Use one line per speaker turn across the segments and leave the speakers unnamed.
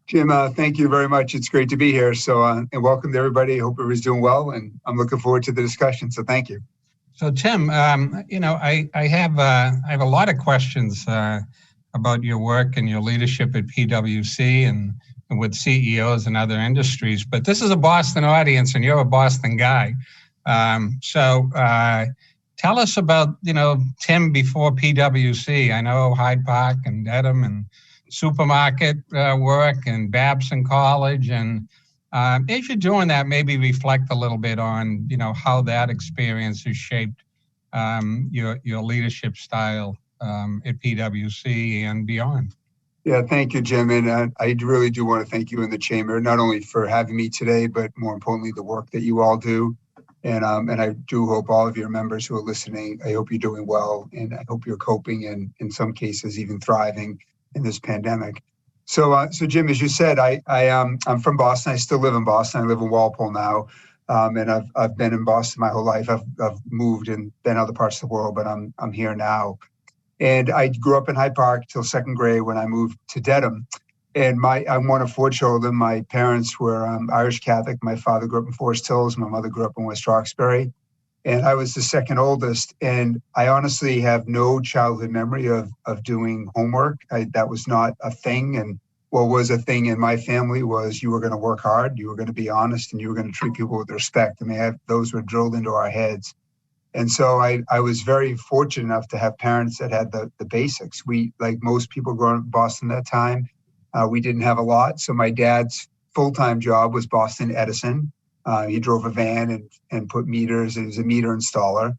Jim, thank you very much. It's great to be here. So, and welcome to everybody. Hope everybody's doing well, and I'm looking forward to the discussion. So, thank you.
So, Tim, I have a lot of questions about your work and your leadership at PwC and with CEOs and other industries. But this is a Boston audience, and you're a Boston guy. So, tell us about Tim before PwC. I know Hyde Park and Dedham and supermarket work and Babson College, and as you're doing that, maybe reflect a little bit on how that experience has shaped your leadership style at PwC and beyond.
Yeah, thank you, Jim, and I really do want to thank you and the Chamber, not only for having me today, but more importantly, the work that you all do. And I do hope all of your members who are listening, I hope you're doing well, and I hope you're coping and in some cases even thriving in this pandemic. So Jim, as you said, I'm from Boston. I still live in Boston. I live in Walpole now, and I've been in Boston my whole life. I've moved and been other parts of the world, but I'm here now. And I grew up in Hyde Park till second grade when I moved to Dedham. And I'm one of four children. My parents were Irish Catholic. My father grew up in Forest Hills. My mother grew up in West Roxbury. And I was the second oldest. And I honestly have no childhood memory of doing homework. That was not a thing. And what was a thing in my family was you were going to work hard, you were going to be honest, and you were going to treat people with respect. I mean, those were drilled into our heads. And so I was very fortunate enough to have parents that had the basics. We, like most people growing up in Boston at that time, we didn't have a lot. So my dad's full-time job was Boston Edison. He drove a van and put meters. He was a meter installer.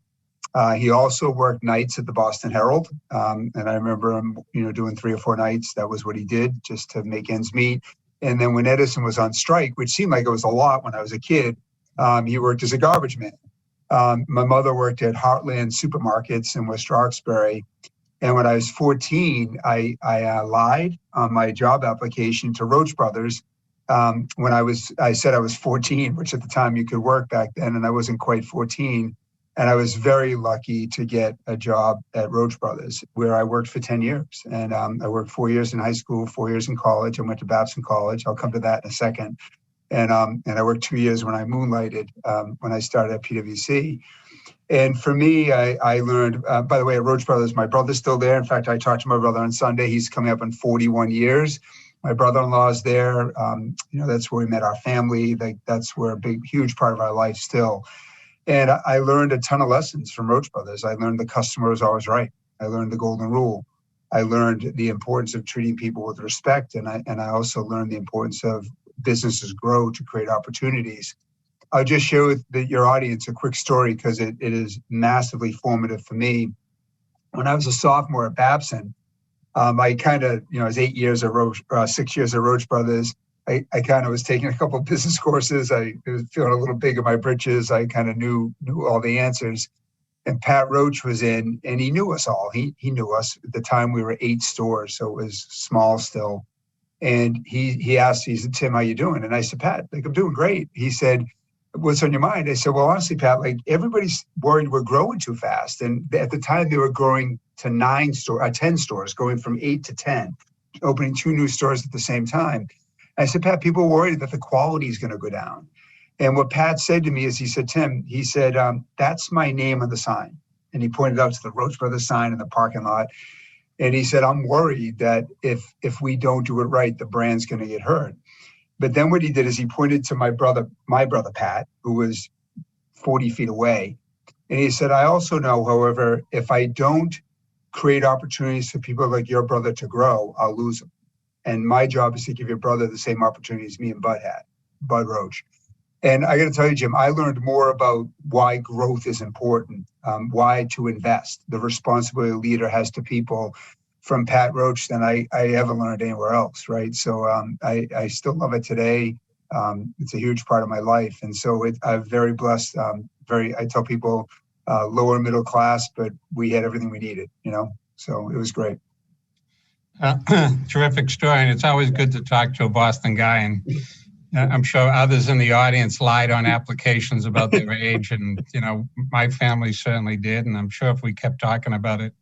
He also worked nights at the Boston Herald. And I remember him, doing 3 or 4 nights. That was what he did just to make ends meet. And then when Edison was on strike, which seemed like it was a lot when I was a kid, he worked as a garbage man. My mother worked at Heartland Supermarkets in West Roxbury. And when I was 14, I lied on my job application to Roach Brothers. When I said I was 14, which at the time you could work back then, and I wasn't quite 14. And I was very lucky to get a job at Roach Brothers, where I worked for 10 years. And I worked 4 years in high school, 4 years in college. I went to Babson College. I'll come to that in a second. And I worked 2 years when I moonlighted when I started at PwC. And for me, I learned, by the way, at Roach Brothers, my brother's still there. In fact, I talked to my brother on Sunday. He's coming up on 41 years. My brother-in-law is there. That's where we met our family. That's where a huge part of our life still. And I learned a ton of lessons from Roach Brothers. I learned the customer is always right. I learned the golden rule. I learned the importance of treating people with respect. And I also learned the importance of businesses grow to create opportunities. I'll just share with your audience a quick story because it is massively formative for me. When I was a sophomore at Babson, I kind of, I was 8 years at Roach, 6 years at Roach Brothers. I kind of was taking a couple of business courses. I was feeling a little big in my britches. I kind of knew all the answers. And Pat Roach was in, and he knew us all. He knew us. At the time, we were 8 stores, so it was small still. And he asked, he said, "Tim, how you doing?" And I said, "Pat, I'm doing great." He said, "What's on your mind?" I said, "Well, honestly, Pat, everybody's worried we're growing too fast." And at the time, they were growing to 10 stores, going from 8 to 10, opening 2 new stores at the same time. I said, "Pat, people are worried that the quality is going to go down." And what Pat said to me is, he said, "Tim," he said, "that's my name on the sign." And he pointed out to the Roach Brothers sign in the parking lot. And he said, "I'm worried that if we don't do it right, the brand's going to get hurt." But then what he did is he pointed to my brother Pat, who was 40 feet away. And he said, "I also know, however, if I don't create opportunities for people like your brother to grow, I'll lose them. And my job is to give your brother the same opportunities me and Bud Roach." And I got to tell you, Jim, I learned more about why growth is important, why to invest, the responsibility a leader has to people from Pat Roach than I ever learned anywhere else, right? So I still love it today. It's a huge part of my life. And so I'm very blessed. I tell people lower middle class, but we had everything we needed, so it was great.
Terrific story. And it's always good to talk to a Boston guy. And I'm sure others in the audience lied on applications about their age. And, my family certainly did. And I'm sure if we kept talking about it,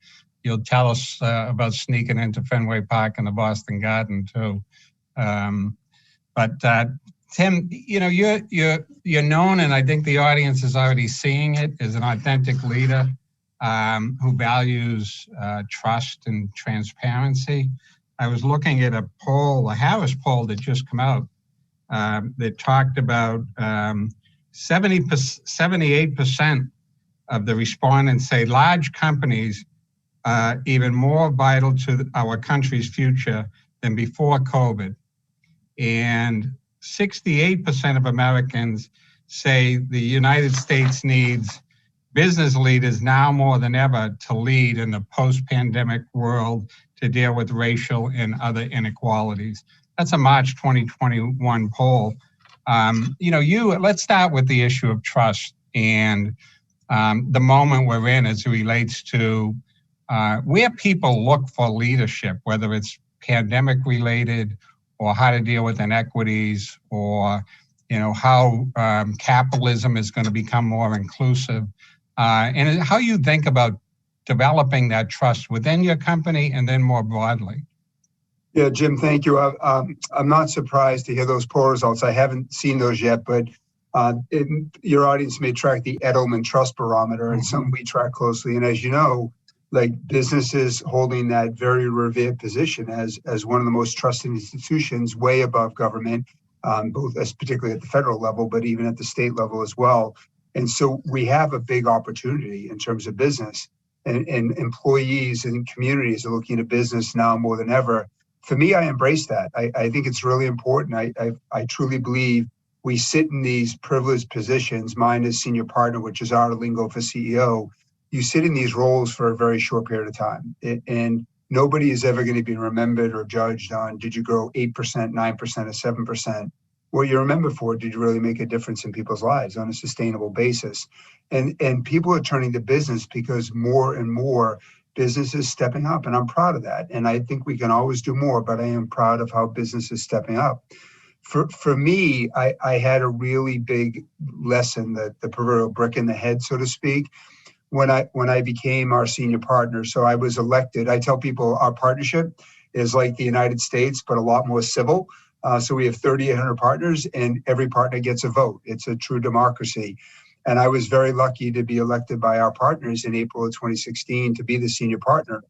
you'll tell us about sneaking into Fenway Park and the Boston Garden too. But Tim, you're known, and I think the audience is already seeing it, as an authentic leader who values trust and transparency. I was looking at a poll, a Harris poll that just come out, that talked about 78% of the respondents say large companies are even more vital to our country's future than before COVID. And 68% of Americans say the United States needs business leaders now more than ever to lead in the post-pandemic world to deal with racial and other inequalities. That's a March 2021 poll. Let's start with the issue of trust and the moment we're in as it relates to where people look for leadership, whether it's pandemic related or how to deal with inequities, or how capitalism is going to become more inclusive, and how you think about developing that trust within your company and then more broadly.
Yeah, Jim, thank you. I'm not surprised to hear those poll results. I haven't seen those yet, but your audience may track the Edelman Trust Barometer. It's something we track closely. And as you know, like, businesses holding that very revered position as one of the most trusted institutions, way above government, particularly at the federal level, but even at the state level as well. And so we have a big opportunity in terms of business, and employees and communities are looking at business now more than ever. For me, I embrace that. I think it's really important. I truly believe we sit in these privileged positions. Mine is senior partner, which is our lingo for CEO. You sit in these roles for a very short period of time, and nobody is ever going to be remembered or judged on, did you grow 8%, 9%, or 7%? What you remember for, did you really make a difference in people's lives on a sustainable basis? And people are turning to business because more and more business is stepping up, and I'm proud of that. And I think we can always do more, but I am proud of how business is stepping up. For me, I had a really big lesson, the proverbial brick in the head, so to speak, when I became our senior partner. So I was elected. I tell people our partnership is like the United States, but a lot more civil. So we have 3,800 partners, and every partner gets a vote. It's a true democracy. And I was very lucky to be elected by our partners in April of 2016 to be the senior partner.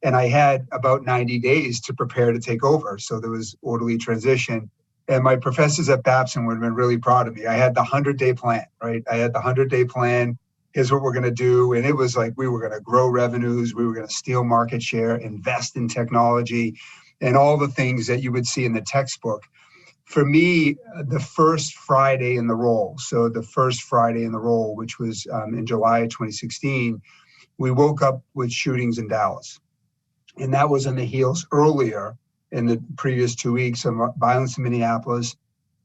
And I had about 90 days to prepare to take over. So there was orderly transition. And my professors at Babson would have been really proud of me. I had the 100-day plan, right? I had the 100-day plan. Here's what we're going to do. And it was like, we were going to grow revenues. We were going to steal market share, invest in technology, and all the things that you would see in the textbook. For me, the first Friday in the role, which was in July of 2016, we woke up with shootings in Dallas. And that was on the heels earlier in the previous 2 weeks of violence in Minneapolis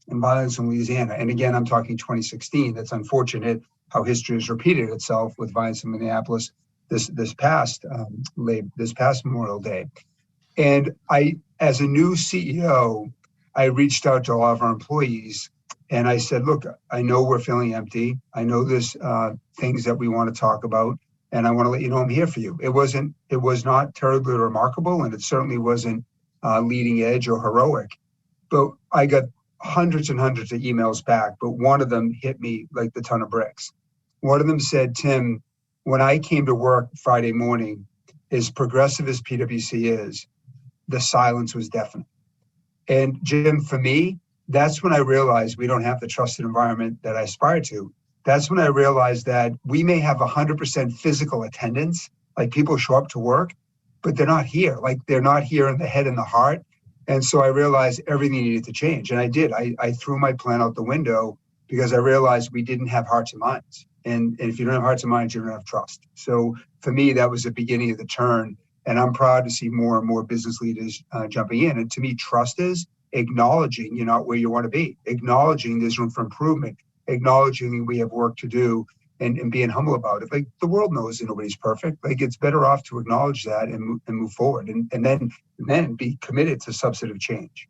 and violence in Louisiana. And again, I'm talking 2016. That's unfortunate how history has repeated itself with violence in Minneapolis this past Memorial Day. And I, as a new CEO, I reached out to all of our employees and I said, look, I know we're feeling empty. I know there's things that we want to talk about, and I want to let you know I'm here for you. It was not terribly remarkable, and it certainly wasn't leading edge or heroic, but I got hundreds and hundreds of emails back, but one of them hit me like the ton of bricks. One of them said, Tim, when I came to work Friday morning, as progressive as PwC is, the silence was deafening. And Jim, for me, that's when I realized we don't have the trusted environment that I aspire to. That's when I realized that we may have 100% physical attendance, like people show up to work, but they're not here. Like, they're not here in the head and the heart. And so I realized everything needed to change. And I did. I threw my plan out the window because I realized we didn't have hearts and minds. And if you don't have hearts and minds, you don't have trust. So for me, that was the beginning of the turn. And I'm proud to see more and more business leaders jumping in. And to me, trust is acknowledging you're not where you want to be, acknowledging there's room for improvement, acknowledging we have work to do, and being humble about it. Like, the world knows that nobody's perfect. Like, it's better off to acknowledge that and move forward, and then be committed to substantive change.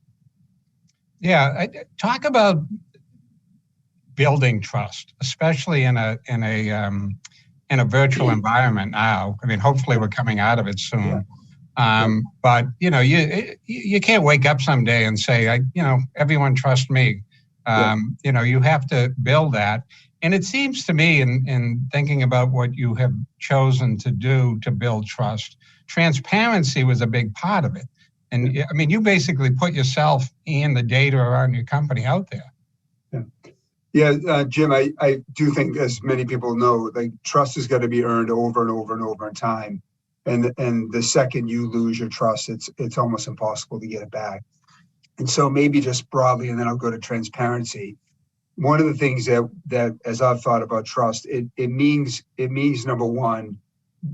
Yeah, talk about building trust, especially in a virtual environment now. I mean, hopefully we're coming out of it soon. But you can't wake up someday and say, everyone trust me. You have to build that. And it seems to me, in thinking about what you have chosen to do to build trust, transparency was a big part of it. And I mean, you basically put yourself and the data around your company out there.
Jim, I do think, as many people know, like trust has got to be earned over and over and over in time. And the second you lose your trust, it's almost impossible to get it back. And so maybe just broadly, and then I'll go to transparency. One of the things that as I've thought about trust, it means number one,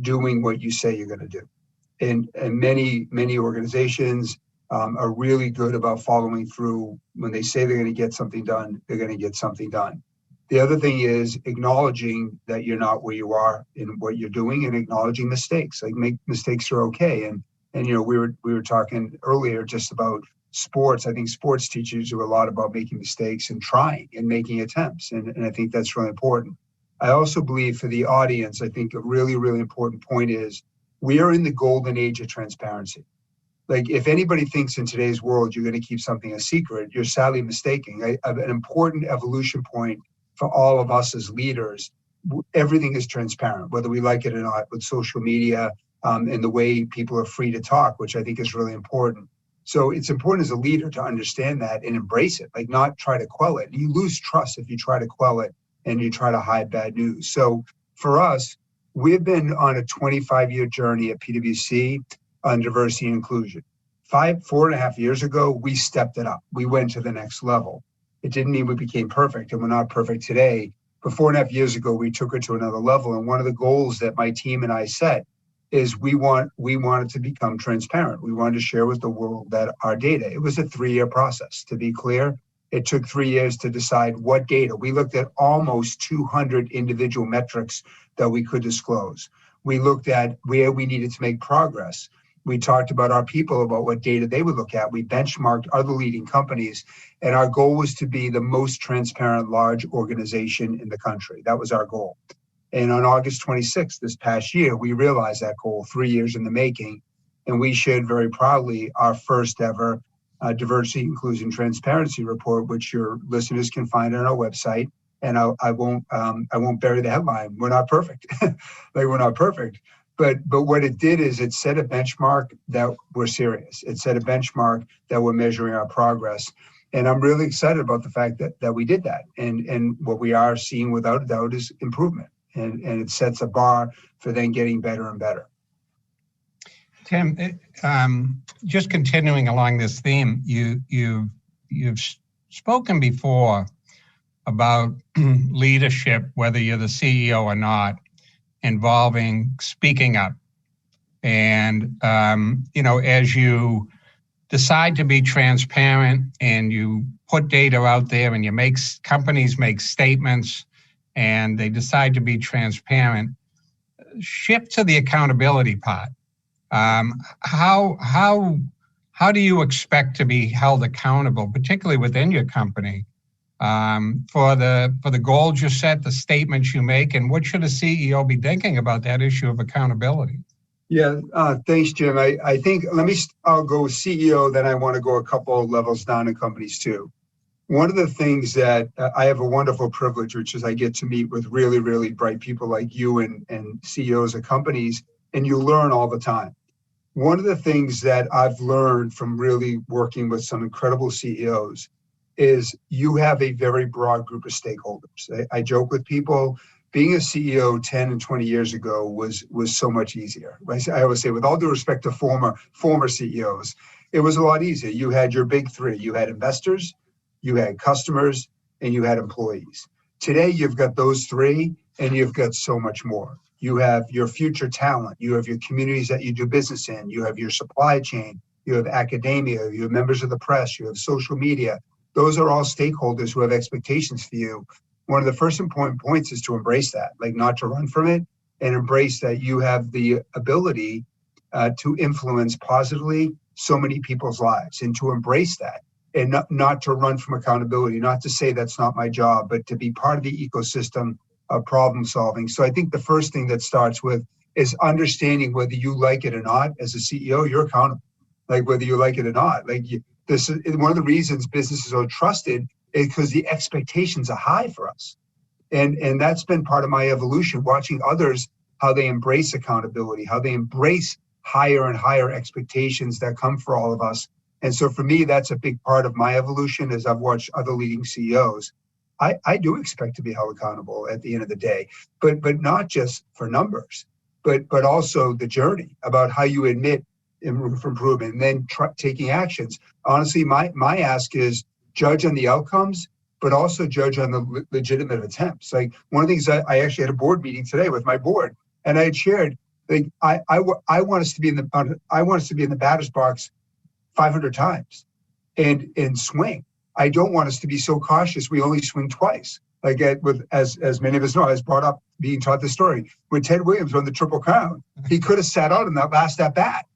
doing what you say you're going to do. And many organizations are really good about following through. When they say they're going to get something done, they're going to get something done. The other thing is acknowledging that you're not where you are in what you're doing, and acknowledging mistakes. Like, mistakes are okay. And we were talking earlier just about sports. I think sports teachers do a lot about making mistakes and trying and making attempts. And I think that's really important. I also believe, for the audience, I think a really, really important point is we are in the golden age of transparency. Like, if anybody thinks in today's world you're going to keep something a secret, you're sadly mistaken. An important evolution point for all of us as leaders, everything is transparent, whether we like it or not, with social media and the way people are free to talk, which I think is really important. So it's important as a leader to understand that and embrace it, like not try to quell it. You lose trust if you try to quell it and you try to hide bad news. So for us, we've been on a 25-year journey at PwC on diversity and inclusion. 4.5 years ago, we stepped it up. We went to the next level. It didn't mean we became perfect, and we're not perfect today. But 4.5 years ago, we took it to another level. And one of the goals that my team and I set is we wanted to become transparent. We wanted to share with the world that our data. It was a 3-year process. To be clear, it took 3 years to decide what data. We looked at almost 200 individual metrics that we could disclose. We looked at where we needed to make progress. We talked about our people, about what data they would look at. We benchmarked other leading companies, and our goal was to be the most transparent large organization in the country. That was our goal. And on August 26th, this past year, we realized that goal, 3 years in the making, and we shared very proudly our first ever diversity, inclusion, transparency report, which your listeners can find on our website. And I won't bury the headline. We're not perfect. We're not perfect. But what it did is it set a benchmark that we're serious. It set a benchmark that we're measuring our progress. And I'm really excited about the fact that we did that. And what we are seeing, without a doubt, is improvement. And it sets a bar for then getting better and better.
Tim, just continuing along this theme, you've spoken before about leadership, whether you're the CEO or not, involving speaking up. And, as you decide to be transparent and you put data out there and companies make statements and they decide to be transparent, shift to the accountability part. How do you expect to be held accountable, particularly within your company, for the goals you set, the statements you make, and what should a CEO be thinking about that issue of accountability?
Yeah, thanks, Jim. I think I'll go with CEO, then I want to go a couple of levels down in companies too. One of the things that I have a wonderful privilege, which is I get to meet with really, really bright people like you and CEOs of companies, and you learn all the time. One of the things that I've learned from really working with some incredible CEOs is you have a very broad group of stakeholders. I joke with people, being a CEO 10 and 20 years ago was so much easier. I always say, with all due respect to former CEOs, it was a lot easier. You had your big three. You had investors, you had customers, and you had employees. Today, you've got those three, and you've got so much more. You have your future talent. You have your communities that you do business in. You have your supply chain. You have academia. You have members of the press. You have social media. Those are all stakeholders who have expectations for you. One of the first important points is to embrace that, like not to run from it, and embrace that you have the ability to influence positively so many people's lives, and to embrace that, and not to run from accountability, not to say that's not my job, but to be part of the ecosystem of problem solving. So I think the first thing that starts with is understanding whether you like it or not. As a CEO, you're accountable, like whether you like it or not. This is one of the reasons businesses are trusted, is because the expectations are high for us. And that's been part of my evolution, watching others, how they embrace accountability, how they embrace higher and higher expectations that come for all of us. And so for me, that's a big part of my evolution. As I've watched other leading CEOs, I do expect to be held accountable at the end of the day, but not just for numbers, but also the journey about how you admit room for improvement and then taking actions. Honestly, my ask is judge on the outcomes, but also judge on the legitimate attempts. Like one of the things I actually had a board meeting today with my board, and I had shared, like I want us to be in the batter's box 500 times and swing. I don't want us to be so cautious we only swing twice. Like as many of us know, I was brought up being taught this story. When Ted Williams won the Triple Crown, he could have sat out in that last at bat,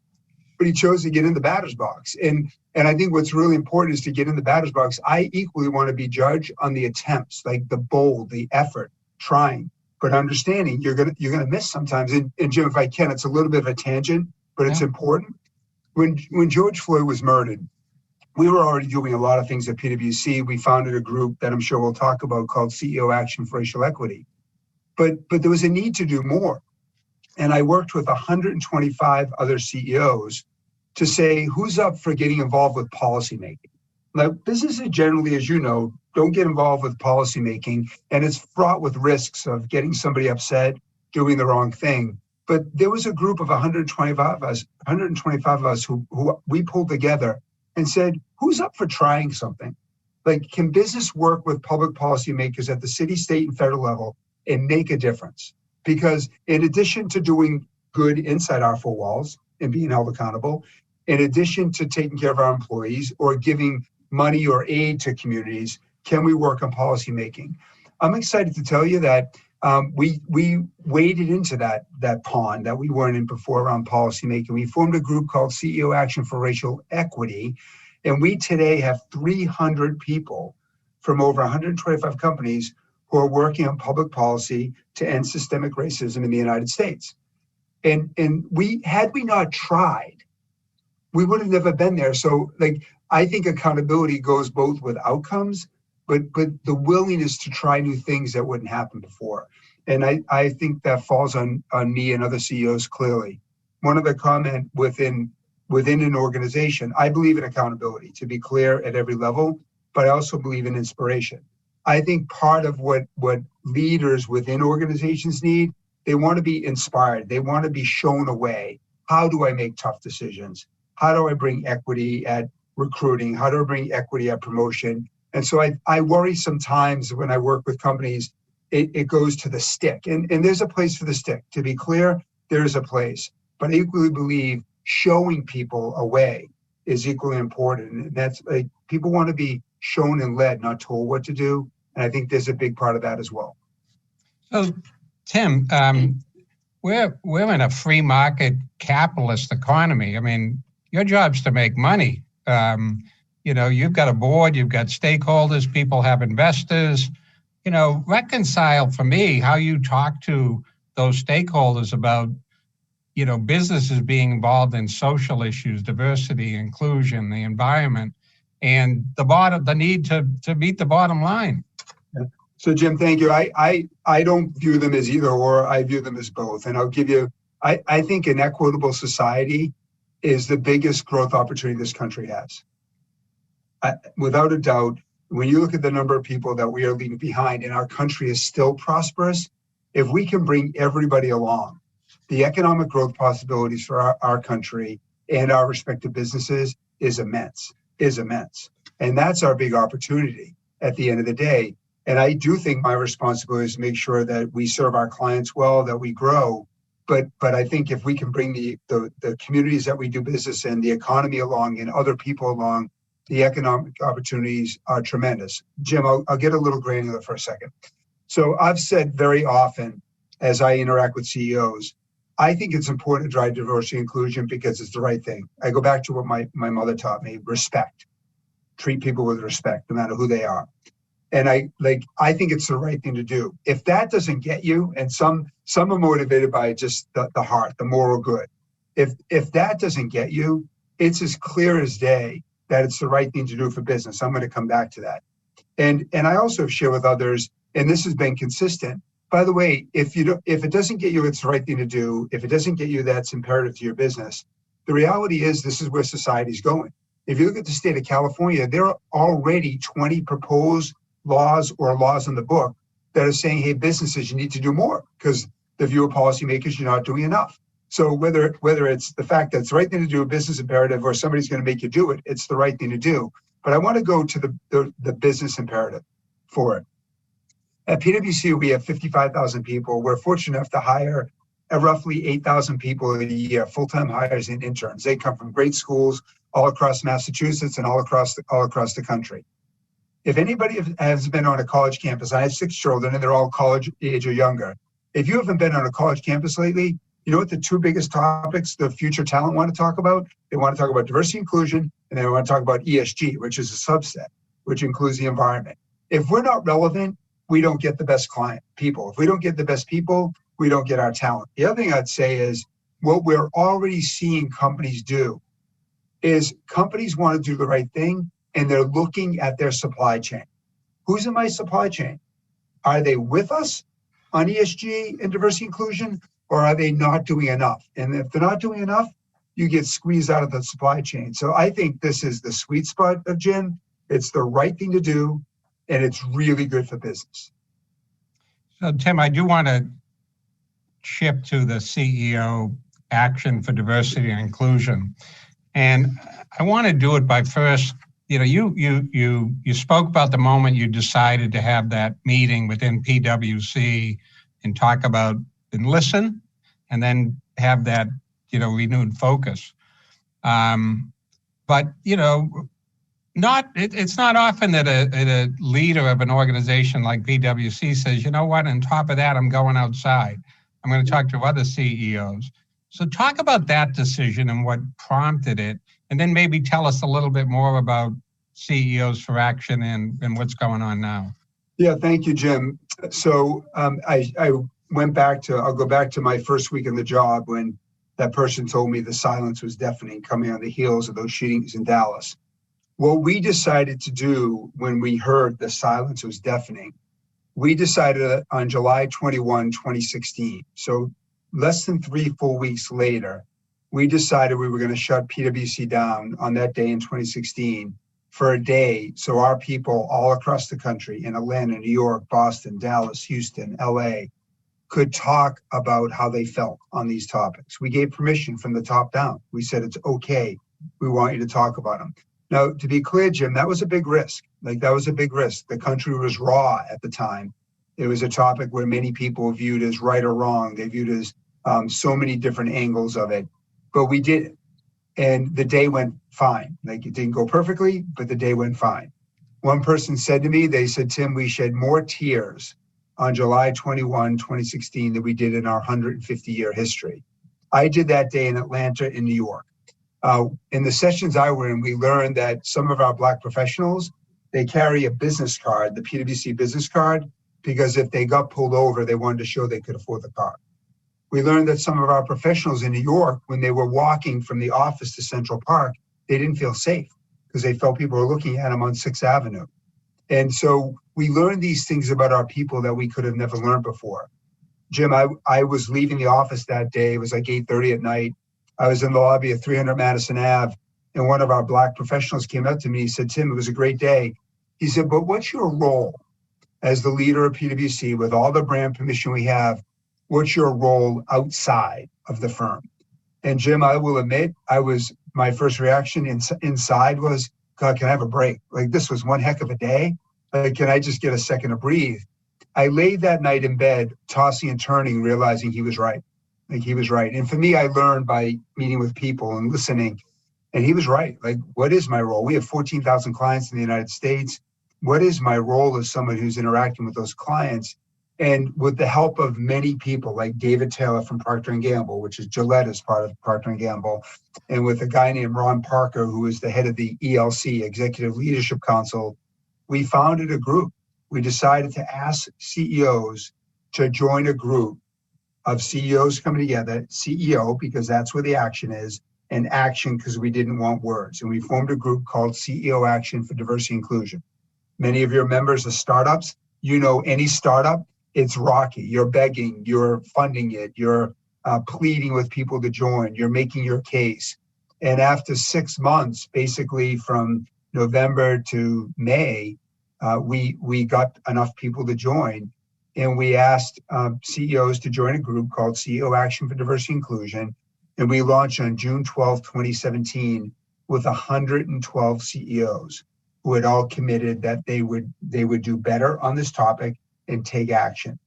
but he chose to get in the batter's box. And I think what's really important is to get in the batter's box. I equally want to be judged on the attempts, like the bold, the effort, trying, but understanding you're gonna miss sometimes. And Jim, if I can, it's a little bit of a tangent, but it's important. When George Floyd was murdered, we were already doing a lot of things at PwC. We founded a group that I'm sure we'll talk about called CEO Action for Racial Equity. But there was a need to do more. And I worked with 125 other CEOs to say, who's up for getting involved with policymaking? Now, businesses generally, as you know, don't get involved with policymaking, and it's fraught with risks of getting somebody upset, doing the wrong thing. But there was a group of 125 of us who we pulled together and said, who's up for trying something? Like, can business work with public policymakers at the city, state, and federal level and make a difference? Because in addition to doing good inside our four walls and being held accountable, in addition to taking care of our employees or giving money or aid to communities, can we work on policy making? I'm excited to tell you that we waded into that pond that we weren't in before around policy making. We formed a group called CEO Action for Racial Equity, and we today have 300 people from over 125 companies who are working on public policy to end systemic racism in the United States. And had we not tried, we would have never been there. So I think accountability goes both with outcomes, but the willingness to try new things that wouldn't happen before. And I think that falls on me and other CEOs clearly. One other comment within an organization, I believe in accountability, to be clear, at every level, but I also believe in inspiration. I think part of what leaders within organizations need, they want to be inspired. They want to be shown a way. How do I make tough decisions? How do I bring equity at recruiting? How do I bring equity at promotion? And so I worry sometimes when I work with companies, it goes to the stick. And there's a place for the stick. To be clear, there is a place. But I equally believe showing people a way is equally important. And that's people want to be shown and led, not told what to do. And I think there's a big part of that as well. So,
Tim, we're in a free market capitalist economy. I mean, your job's to make money. You've got a board, you've got stakeholders, people have investors. Reconcile for me how you talk to those stakeholders about, businesses being involved in social issues, diversity, inclusion, the environment, and the need to meet the bottom line.
So Jim, thank you. I don't view them as either or, I view them as both. And I'll give you, I think an equitable society is the biggest growth opportunity this country has. Without a doubt, when you look at the number of people that we are leaving behind and our country is still prosperous, if we can bring everybody along, the economic growth possibilities for our country and our respective businesses is immense. And that's our big opportunity at the end of the day. And I do think my responsibility is to make sure that we serve our clients well, that we grow. But I think if we can bring the communities that we do business in, the economy along, and other people along, the economic opportunities are tremendous. Jim, I'll get a little granular for a second. So I've said very often, as I interact with CEOs, I think it's important to drive diversity and inclusion because it's the right thing. I go back to what my mother taught me: respect. Treat people with respect, no matter who they are. And I think it's the right thing to do. If that doesn't get you, and some are motivated by just the heart, the moral good. If that doesn't get you, it's as clear as day that it's the right thing to do for business. I'm going to come back to that. And I also share with others, and this has been consistent. By the way, if it doesn't get you, it's the right thing to do. If it doesn't get you, that's imperative to your business. The reality is this is where society's going. If you look at the state of California, there are already 20 proposed laws or laws in the book that are saying, hey, businesses, you need to do more because the view of policymakers, you're not doing enough. So whether it's the fact that it's the right thing to do, a business imperative, or somebody's going to make you do it, it's the right thing to do. But I want to go to the business imperative for it. At PwC, we have 55,000 people. We're fortunate enough to hire roughly 8,000 people a year, full-time hires and interns. They come from great schools all across Massachusetts and all across the country. If anybody has been on a college campus, I have 6 children and they're all college age or younger. If you haven't been on a college campus lately, you know what the 2 biggest topics the future talent want to talk about? They want to talk about diversity inclusion, and they want to talk about ESG, which is a subset, which includes the environment. If we're not relevant, we don't get the best client people. If we don't get the best people, we don't get our talent. The other thing I'd say is what we're already seeing companies do is companies want to do the right thing, and they're looking at their supply chain. Who's in my supply chain? Are they with us on ESG and diversity inclusion, or are they not doing enough? And if they're not doing enough, you get squeezed out of the supply chain. So I think this is the sweet spot of Jim. It's the right thing to do, and it's really good for business.
So, Tim, I do want to shift to the CEO action for diversity and inclusion. And I want to do it by first, you spoke about the moment you decided to have that meeting within PwC and talk about and listen, and then have that, renewed focus. But, it's not often that a leader of an organization like PwC says, you know what, on top of that, I'm going outside. I'm going to talk to other CEOs. So talk about that decision and what prompted it, and then maybe tell us a little bit more about CEOs for Action and what's going on now.
Yeah, thank you, Jim. So I I'll go back to my first week in the job when that person told me the silence was deafening coming on the heels of those shootings in Dallas. What we decided to do when we heard the silence was deafening, we decided on July 21, 2016. So less than 3 full weeks later, we decided we were going to shut PwC down on that day in 2016 for a day. So our people all across the country in Atlanta, New York, Boston, Dallas, Houston, LA, could talk about how they felt on these topics. We gave permission from the top down. We said, it's okay. We want you to talk about them. Now, to be clear, Jim, that was a big risk. That was a big risk. The country was raw at the time. It was a topic where many people viewed as right or wrong. They viewed as so many different angles of it, but we did it. And the day went fine. It didn't go perfectly, but the day went fine. One person said to me, they said, Tim, we shed more tears on July 21, 2016 than we did in our 150-year history. I did that day in Atlanta, in New York. In the sessions I were in, we learned that some of our Black professionals, they carry a business card, the PwC business card, because if they got pulled over, they wanted to show they could afford the car. We learned that some of our professionals in New York, when they were walking from the office to Central Park, they didn't feel safe because they felt people were looking at them on 6th Avenue. And so we learned these things about our people that we could have never learned before. Jim, I was leaving the office that day. It was like 8:30 at night. I was in the lobby of 300 Madison Ave, and one of our Black professionals came up to me. He said, Tim, it was a great day. He said, but what's your role as the leader of PwC with all the brand permission we have? What's your role outside of the firm? And Jim, I will admit, my first reaction inside was, God, can I have a break? This was one heck of a day. Can I just get a second to breathe? I lay that night in bed, tossing and turning, realizing he was right. He was right. And for me, I learned by meeting with people and listening. And he was right. What is my role? We have 14,000 clients in the United States. What is my role as someone who's interacting with those clients? And with the help of many people, like David Taylor from Procter & Gamble, which is Gillette is part of Procter & Gamble, and with a guy named Ron Parker, who is the head of the ELC, Executive Leadership Council, we founded a group we decided to ask CEOs to join a group of CEOs coming together, CEO, because that's where the action is, and action because we didn't want words. And we formed a group called CEO Action for Diversity and Inclusion. Many of your members are startups. You know, any startup, it's rocky. You're begging, you're funding it, you're pleading with people to join, you're making your case. And after 6 months, basically from November to May, we got enough people to join. And we asked CEOs to join a group called CEO Action for Diversity and Inclusion. And we launched on June 12, 2017, with 112 CEOs who had all committed that they would do better on this topic and take action.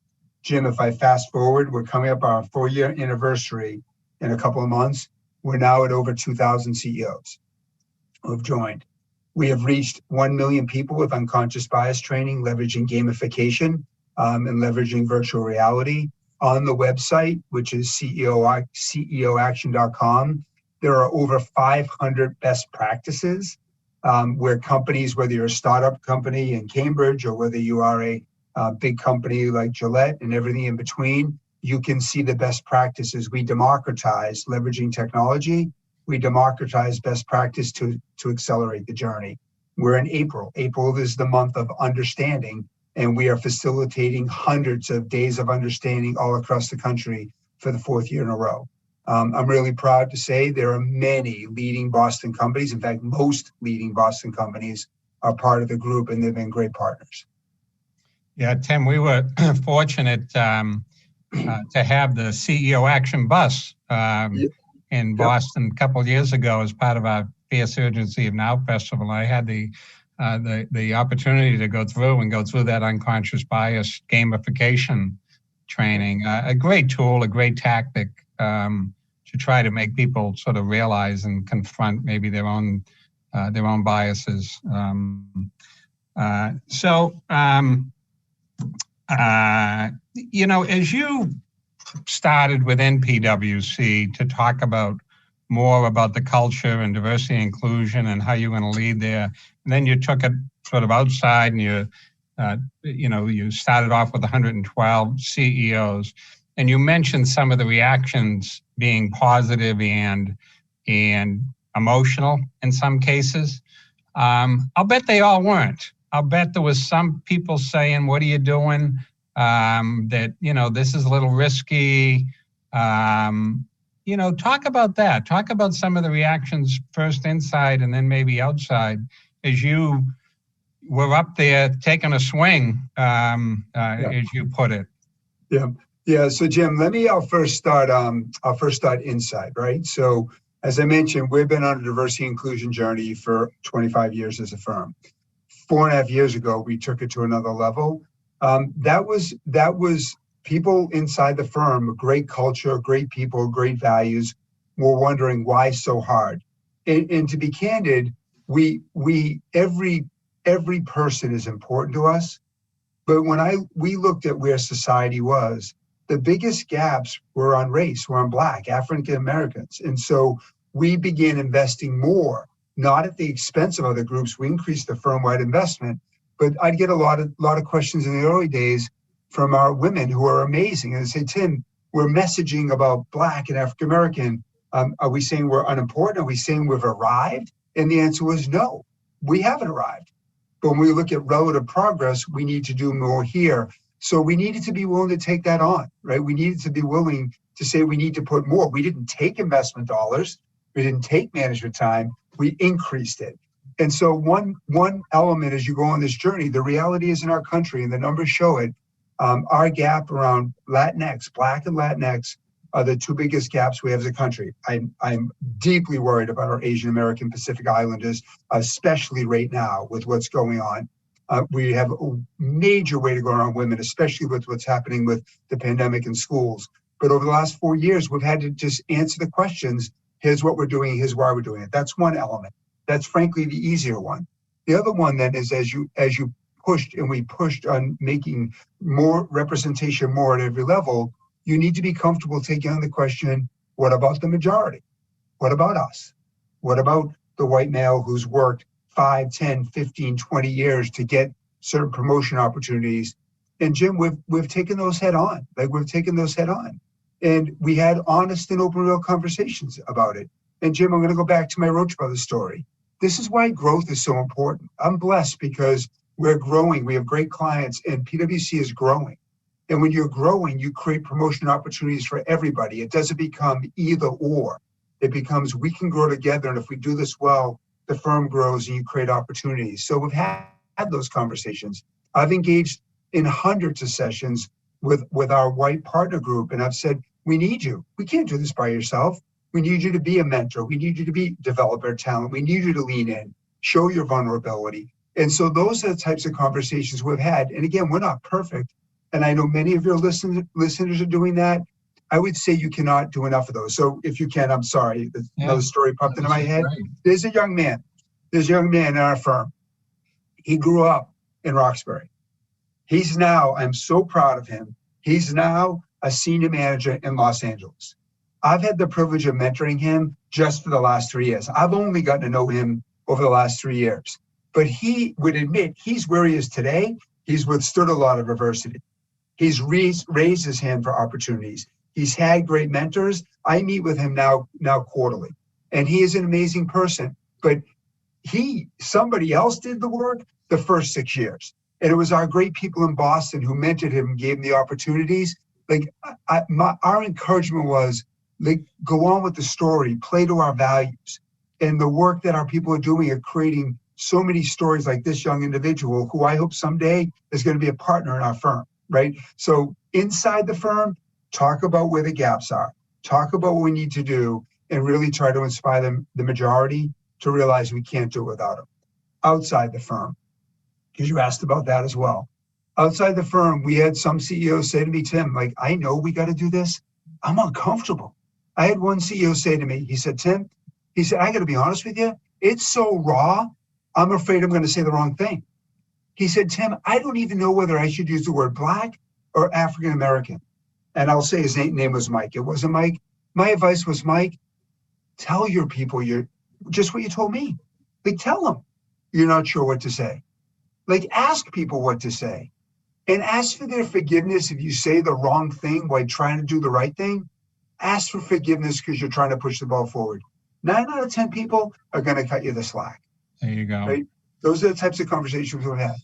Jim, if I fast forward, we're coming up our 4-year anniversary in a couple of months. We're now at over 2,000 CEOs who have joined. We have reached 1 million people with unconscious bias training, leveraging gamification and leveraging virtual reality. On the website, which is ceoaction.com, there are over 500 best practices where companies, whether you're a startup company in Cambridge or whether you are a big company like Gillette and everything in between, you can see the best practices. We democratize leveraging technology. We democratize best practice to accelerate the journey. We're in April. April is the month of understanding, and we are facilitating hundreds of days of understanding all across the country for the 4th year in a row. I'm really proud to say there are many leading Boston companies. In fact, most leading Boston companies are part of the group, and they've been great partners.
Yeah, Tim, we were fortunate to have the CEO Action Bus in Boston a couple of years ago as part of our Fierce Urgency of Now Festival. I had the opportunity to go through that unconscious bias gamification training. A great tool, a great tactic to try to make people sort of realize and confront maybe their own biases. You know, as you started within PwC to talk more about the culture and diversity and inclusion and how you're going to lead there, and then you took it sort of outside and you started off with 112 CEOs, and you mentioned some of the reactions being positive and emotional in some cases. I'll bet they all weren't. I'll bet there was some people saying, "What are you doing? That, this is a little risky." Talk about that. Talk about some of the reactions first inside and then maybe outside as you were up there taking a swing, as you put it.
Yeah. So Jim, I'll first start inside, right? So as I mentioned, we've been on a diversity and inclusion journey for 25 years as a firm. 4.5 years ago, we took it to another level. That was people inside the firm, great culture, great people, great values, were wondering why so hard. And to be candid, every person is important to us. But when we looked at where society was, the biggest gaps were on race, were on Black, African Americans. And so we began investing more, not at the expense of other groups. We increased the firm-wide investment, but I'd get a lot of questions in the early days from our women who are amazing. And they say, "Tim, we're messaging about Black and African American. Are we saying we're unimportant? Are we saying we've arrived?" And the answer was no, we haven't arrived. But when we look at relative progress, we need to do more here. So we needed to be willing to take that on, right? We needed to be willing to say we need to put more. We didn't take investment dollars. We didn't take management time. We increased it. And so one element as you go on this journey, the reality is in our country, and the numbers show it, our gap around Latinx, Black and Latinx, are the two biggest gaps we have as a country. I'm deeply worried about our Asian American Pacific Islanders, especially right now with what's going on. We have a major way to go around women, especially with what's happening with the pandemic in schools. But over the last 4 years, we've had to just answer the questions. Here's what we're doing. Here's why we're doing it. That's one element. That's frankly the easier one. The other one then is as you pushed, and we pushed on making more representation more at every level, you need to be comfortable taking on the question, what about the majority? What about us? What about the white male who's worked 5, 10, 15, 20 years to get certain promotion opportunities. And Jim, we've taken those head on. And we had honest and open, real conversations about it. And Jim, I'm going to go back to my Roach Brothers story. This is why growth is so important. I'm blessed because we're growing. We have great clients, and PwC is growing. And when you're growing, you create promotion opportunities for everybody. It doesn't become either or. It becomes we can grow together. And if we do this well, the firm grows and you create opportunities. So we've had those conversations. I've engaged in hundreds of sessions with our white partner group. And I've said, we need you. We can't do this by yourself. We need you to be a mentor. We need you to be developer talent. We need you to lean in, show your vulnerability. And so those are the types of conversations we've had. And again, we're not perfect. And I know many of your listeners are doing that. I would say you cannot do enough of those. So if you can, I'm sorry, another story popped into my head.
Right.
There's a young man in our firm. He grew up in Roxbury. He's now, I'm so proud of him. He's now a senior manager in Los Angeles. I've had the privilege of mentoring him just for the last 3 years. I've only gotten to know him over the last 3 years. But he would admit he's where he is today. He's withstood a lot of adversity. He's raised his hand for opportunities. He's had great mentors. I meet with him now quarterly. And he is an amazing person. But somebody else did the work the first 6 years. And it was our great people in Boston who mentored him and gave him the opportunities. Like our encouragement was, like, go on with the story, play to our values. And the work that our people are doing are creating so many stories like this young individual who I hope someday is going to be a partner in our firm, right? So inside the firm, talk about where the gaps are, talk about what we need to do, and really try to inspire them, the majority, to realize we can't do it without them. Outside the firm, because you asked about that as well. Outside the firm, we had some CEOs say to me, Tim, like, I know we got to do this. I'm uncomfortable. I had one CEO say to me, he said, Tim, I got to be honest with you. It's so raw. I'm afraid I'm going to say the wrong thing. He said, Tim, I don't even know whether I should use the word Black or African-American. And I'll say his name was Mike. It wasn't Mike. My advice was, Mike, tell your people just what you told me. Like, tell them you're not sure what to say. Like, ask people what to say. And ask for their forgiveness if you say the wrong thing while trying to do the right thing. Ask for forgiveness because you're trying to push the ball forward. 9 out of 10 people are going to cut you the slack.
There you go.
Right? Those are the types of conversations we'll have.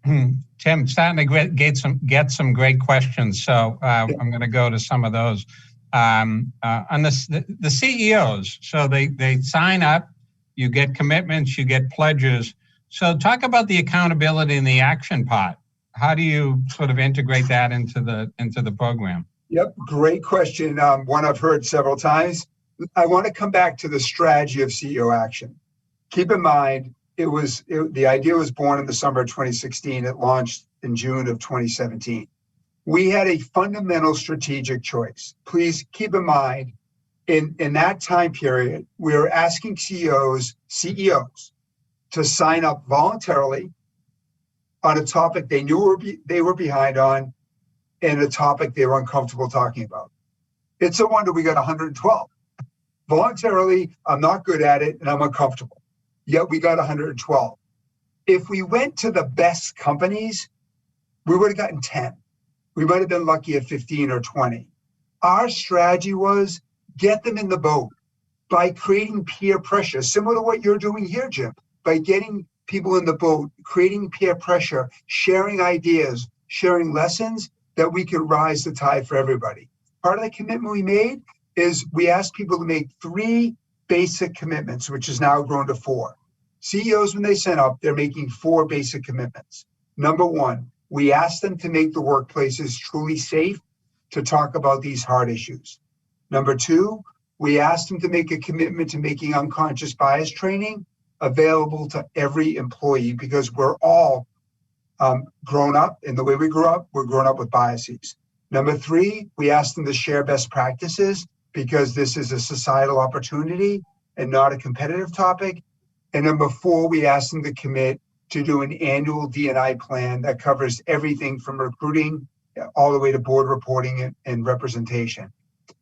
Tim, starting to get some great questions. So I'm going to go to some of those. On the CEOs, so they sign up, you get commitments, you get pledges. So talk about the accountability and the action part. How do you sort of integrate that into the program?
Yep, great question. One I've heard several times. I want to come back to the strategy of CEO action. Keep in mind, the idea was born in the summer of 2016. It launched in June of 2017. We had a fundamental strategic choice. Please keep in mind, in that time period, we were asking CEOs to sign up voluntarily on a topic they knew they were behind on and a topic they were uncomfortable talking about. It's a wonder we got 112. Voluntarily, I'm not good at it and I'm uncomfortable. Yet we got 112. If we went to the best companies, we would have gotten 10. We might have been lucky at 15 or 20. Our strategy was get them in the boat by creating peer pressure, similar to what you're doing here, Jim, by getting people in the boat, creating peer pressure, sharing ideas, sharing lessons that we could rise the tide for everybody. Part of the commitment we made is we asked people to make 3 basic commitments, which has now grown to 4. CEOs, when they sign up, they're making 4 basic commitments. Number 1, we asked them to make the workplaces truly safe to talk about these hard issues. Number 2, we asked them to make a commitment to making unconscious bias training available to every employee, because we're all grown up in the way we grew up. We're grown up with biases. Number 3, we asked them to share best practices because this is a societal opportunity and not a competitive topic. And number 4, we asked them to commit to do an annual D&I plan that covers everything from recruiting all the way to board reporting and representation.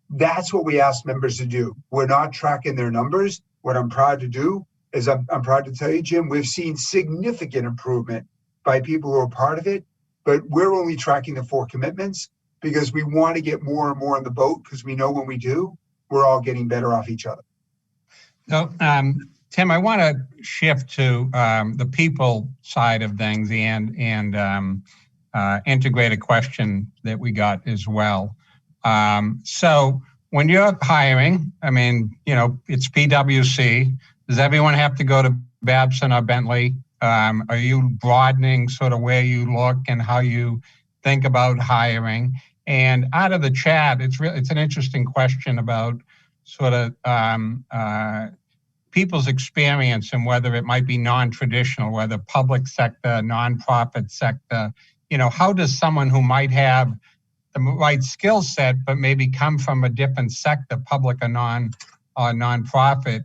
That's what we asked members to do. We're not tracking their numbers. What I'm proud to do is I'm proud to tell you, Jim, we've seen significant improvement by people who are part of it, but we're only tracking the 4 commitments because we want to get more and more on the boat, because we know when we do, we're all getting better off each other.
So, Tim, I want to shift to the people side of things and integrate a question that we got as well. So when you're hiring, I mean, it's PwC. Does everyone have to go to Babson or Bentley? Are you broadening sort of where you look and how you think about hiring? And out of the chat, it's an interesting question about sort of people's experience and whether it might be non-traditional, whether public sector, nonprofit sector. How does someone who might have the right skill set but maybe come from a different sector, public or nonprofit,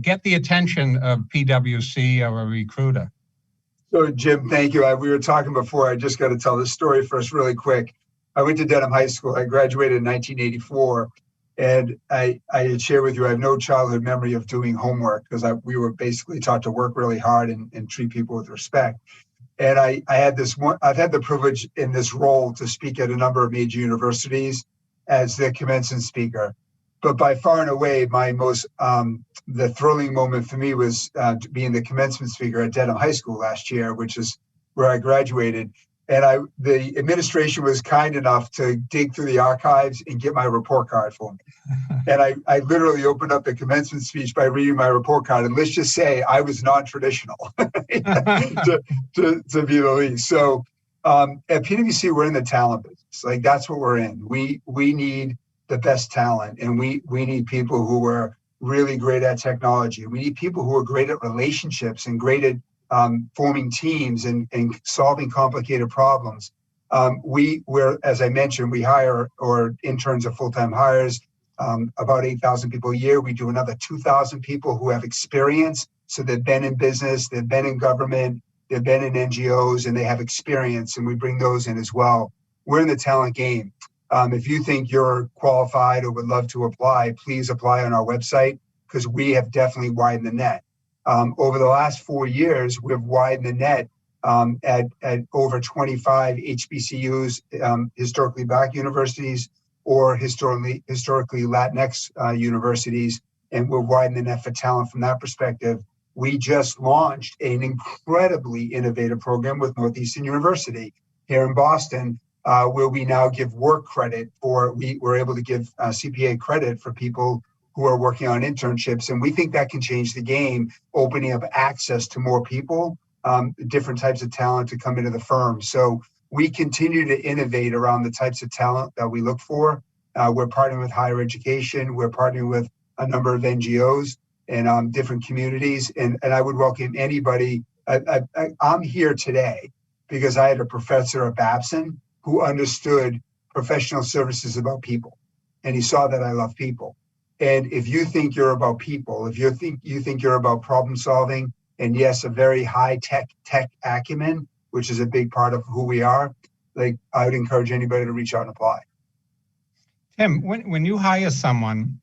get the attention of PwC or a recruiter?
So, Jim, thank you. We were talking before. I just got to tell this story first really quick. I went to Dedham High School. I graduated in 1984. And I had shared with you, I have no childhood memory of doing homework because we were basically taught to work really hard and treat people with respect. And I've had the privilege in this role to speak at a number of major universities as the commencement speaker. But by far and away, my most, the thrilling moment for me was being the commencement speaker at Dedham High School last year, which is where I graduated. And the administration was kind enough to dig through the archives and get my report card for me. And I literally opened up the commencement speech by reading my report card. And let's just say I was non-traditional to be the least. So at PwC, we're in the talent business. Like, that's what we're in. We need the best talent, and we need people who are really great at technology. We need people who are great at relationships and great at forming teams and solving complicated problems. We're, as I mentioned, we hire, or interns are full-time hires, about 8,000 people a year. We do another 2,000 people who have experience. So they've been in business, they've been in government, they've been in NGOs, and they have experience, and we bring those in as well. We're in the talent game. If you think you're qualified or would love to apply, please apply on our website, because we have definitely widened the net. Over the last 4 years, we've widened the net at over 25 HBCUs, historically Black universities, or historically Latinx universities, and we've widened the net for talent from that perspective. We just launched an incredibly innovative program with Northeastern University here in Boston, where we now give work credit we're able to give CPA credit for people who are working on internships. And we think that can change the game, opening up access to more people, different types of talent to come into the firm. So we continue to innovate around the types of talent that we look for. We're partnering with higher education. We're partnering with a number of NGOs and different communities. And I would welcome anybody. I'm here today because I had a professor at Babson who understood professional services about people. And he saw that I love people. And if you think you're about people, if you think you're about problem solving, and yes, a very high tech acumen, which is a big part of who we are, like, I would encourage anybody to reach out and apply.
Tim, when you hire someone,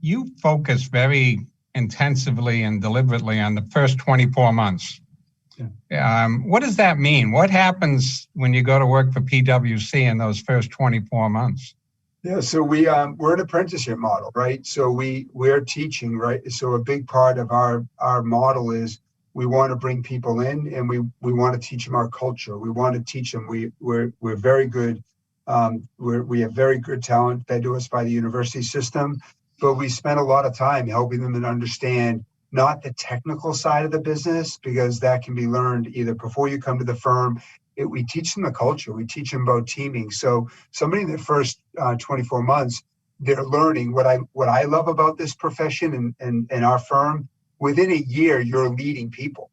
you focus very intensively and deliberately on the first 24 months. Yeah. What does that mean? What happens when you go to work for PwC in those first 24 months?
Yeah, so we're an apprenticeship model, right? So we're teaching, right? So a big part of our model is we want to bring people in, and we want to teach them our culture. We want to teach them. We're very good. We have very good talent fed to us by the university system, but we spend a lot of time helping them to understand not the technical side of the business, because that can be learned either before you come to the firm. We teach them the culture. We teach them about teaming. So somebody in the first 24 months, they're learning what I love about this profession and our firm. Within a year, you're leading people.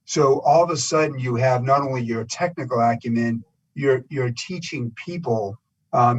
So all of a sudden, you have not only your technical acumen, you're teaching people,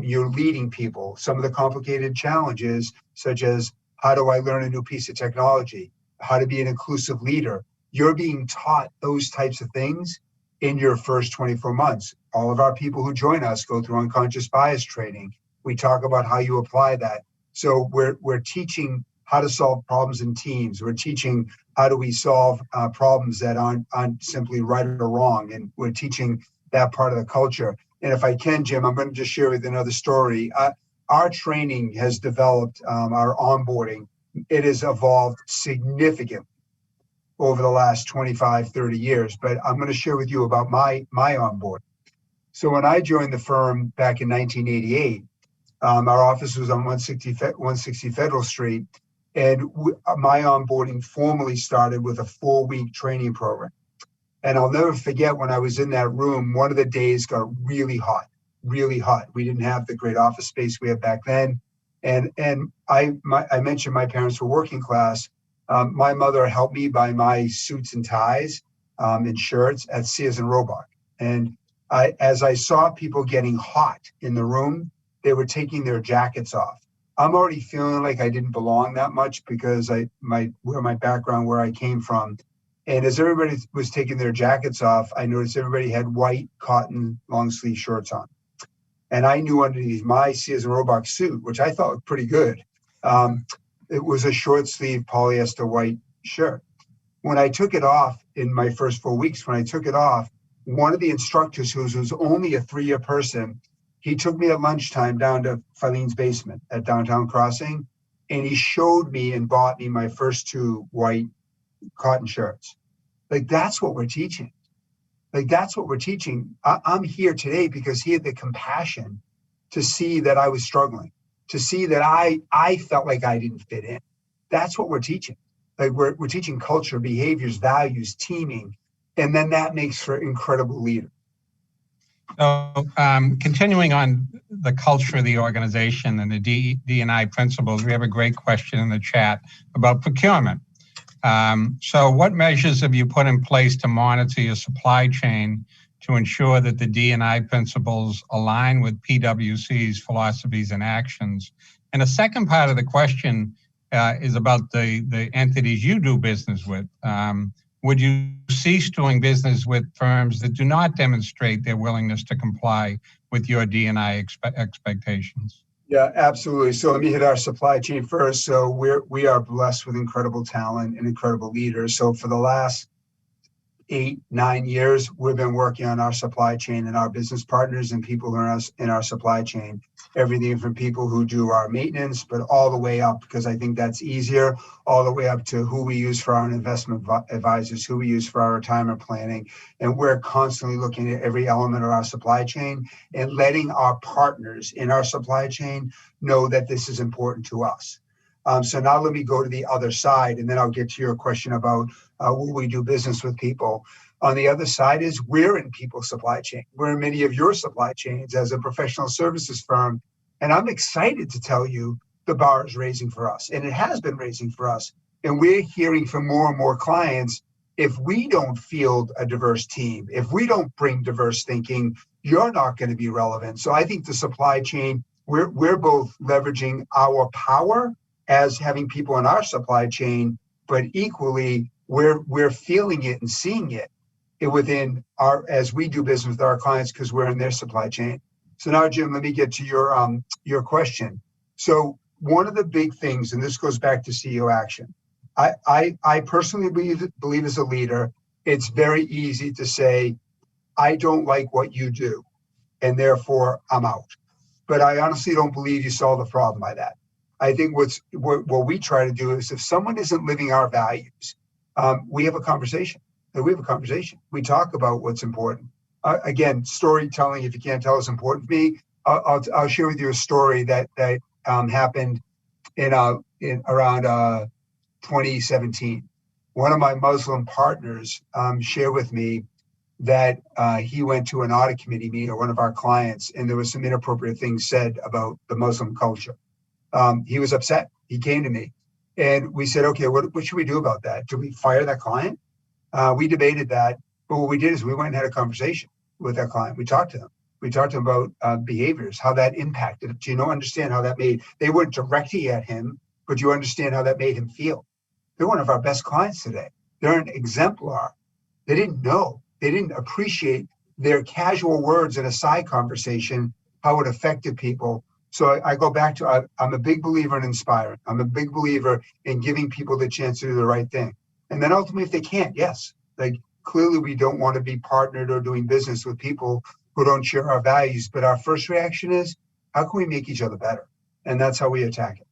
you're leading people. Some of the complicated challenges, such as how do I learn a new piece of technology, how to be an inclusive leader. You're being taught those types of things in your first 24 months. All of our people who join us go through unconscious bias training. We talk about how you apply that. So we're teaching how to solve problems in teams. We're teaching how do we solve problems that aren't simply right or wrong. And we're teaching that part of the culture. And if I can, Jim, I'm going to just share with another story. Our training has developed, our onboarding, it has evolved significantly over the last 25, 30 years. But I'm going to share with you about my onboarding. So when I joined the firm back in 1988, our office was on 160 Federal Street, and my onboarding formally started with a 4-week training program. And I'll never forget when I was in that room, one of the days got really hot, really hot. We didn't have the great office space we had back then. And I mentioned my parents were working class. My mother helped me buy my suits and ties and shirts at Sears and Roebuck. And as I saw people getting hot in the room, they were taking their jackets off. I'm already feeling like I didn't belong that much because my background, where I came from. And as everybody was taking their jackets off, I noticed everybody had white cotton long sleeve shirts on. And I knew underneath my Sears and Roebuck suit, which I thought was pretty good, it was a short sleeve polyester white shirt. When I took it off in my first 4 weeks, one of the instructors, who was only a 3-year person, he took me at lunchtime down to Filene's basement at Downtown Crossing, and he showed me and bought me my first 2 white cotton shirts. Like, that's what we're teaching. I'm here today because he had the compassion to see that I was struggling, to see that I felt like I didn't fit in. That's what we're teaching. Like, we're teaching culture, behaviors, values, teaming, and then that makes for incredible leaders.
So continuing on the culture of the organization and the D&I principles, we have a great question in the chat about procurement. So what measures have you put in place to monitor your supply chain to ensure that the D&I principles align with PwC's philosophies and actions? And the second part of the question is about the entities you do business with. Would you cease doing business with firms that do not demonstrate their willingness to comply with your D&I expectations?
Yeah, absolutely. So let me hit our supply chain first. So we are blessed with incredible talent and incredible leaders. So for the last 8-9 years, we've been working on our supply chain and our business partners and people who are in our supply chain. Everything from people who do our maintenance, but all the way up, because I think that's easier, all the way up to who we use for our investment advisors, who we use for our retirement planning. And we're constantly looking at every element of our supply chain and letting our partners in our supply chain know that this is important to us. So now let me go to the other side, and then I'll get to your question about will we do business with people. On the other side is we're in people's supply chain. We're in many of your supply chains as a professional services firm. And I'm excited to tell you the bar is raising for us, and it has been raising for us. And we're hearing from more and more clients, if we don't field a diverse team, if we don't bring diverse thinking, you're not going to be relevant. So I think the supply chain, we're both leveraging our power as having people in our supply chain, but equally we're feeling it and seeing it within as we do business with our clients because we're in their supply chain. So now, Jim, let me get to your question. So one of the big things, and this goes back to CEO action, I personally believe as a leader, it's very easy to say, I don't like what you do, and therefore I'm out. But I honestly don't believe you solve the problem by that. I think what we try to do is if someone isn't living our values, we have a conversation. We talk about what's important. Again, storytelling, if you can't tell, is important to me. I'll share with you a story that happened in around 2017. One of my Muslim partners shared with me that he went to an audit committee meeting of one of our clients, and there was some inappropriate things said about the Muslim culture. He was upset. He came to me, and we said, okay, what should we do about that? Do we fire that client? We debated that, but what we did is we went and had a conversation with that client. We talked to them. We talked to them about behaviors, how that impacted. Do you understand how that made? They weren't directly at him, but you understand how that made him feel. They're one of our best clients today. They're an exemplar. They didn't know. They didn't appreciate their casual words in a side conversation, how it affected people. So I go back to, I'm a big believer in inspiring. I'm a big believer in giving people the chance to do the right thing. And then ultimately, if they can't, yes, like clearly we don't want to be partnered or doing business with people who don't share our values. But our first reaction is, how can we make each other better? And that's how we attack it.